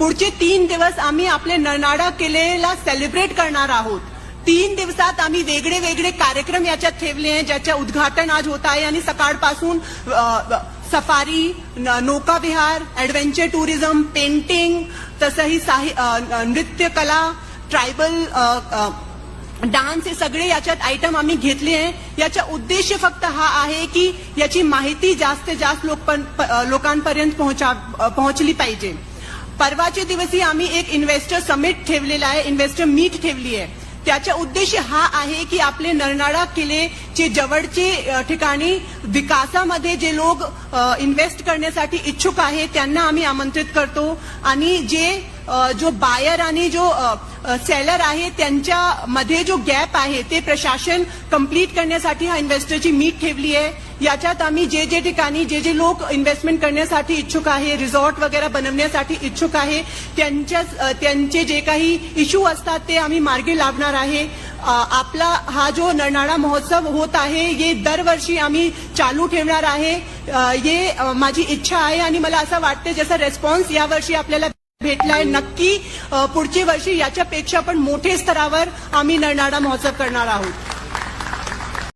पुढचे 3 दिवस आम्ही आपले नरनाळा किल्ल्याला सेलिब्रेट करणार आहोत। 3 दिवसात आम्ही वेगळे वेगळे कार्यक्रम याच्यात ठेवले आहेत, ज्याच्या उद्घाटन आज होत आहे आणि सकाळपासून सफारी, नौका विहार, ॲडव्हेंचर टुरिझम, पेंटिंग, तसंही नृत्य कला, ट्रायबल डान्स, हे सगळे याच्यात आयटम आम्ही घेतले आहे। याचा उद्देश फक्त हा आहे की याची माहिती जास्तीत जास्त लोकांपर्यंत पोहोचली पाहिजे। परवाच्या दिवशी आम्ही एक इन्व्हेस्टर समिट ठेवलेला आहे, इन्व्हेस्टर मीट ठेवली आहे। त्याचा उद्देश हा आहे की आपले नरनाळा किल्ल्याचे जवळचे ठिकाणी विकासामध्ये जे लोक इन्व्हेस्ट करण्यासाठी इच्छुक आहेत त्यांना आम्ही आमंत्रित करतो आणि जो बायर आणि जो सेलर आहे त्यांच्यामध्ये जो गॅप आहे ते प्रशासन कंप्लीट करण्यासाठी हा इन्व्हेस्टरची मीट ठेवली आहे। याच्यात आम्ही जे ठिकाणी जे लोक इन्व्हेस्टमेंट करण्यासाठी इच्छुक आहे, रिसॉर्ट वगैरे बनवण्यासाठी इच्छुक आहे, त्यांचे जे काही इश्यू असतात ते आम्ही मार्गी लावणार आहे। आपला हा जो नरनाळा महोत्सव होत आहे हे दरवर्षी आम्ही चालू ठेवणार आहे। हे माझी इच्छा आहे आणि मला असं वाटतं जसा रिस्पॉन्स यावर्षी आपल्याला भेटलाय, नक्की पुढच्या वर्षी याच्यापेक्षा पण मोठ्या स्तरावर आम्ही नरनाळा महोत्सव करणार आहोत।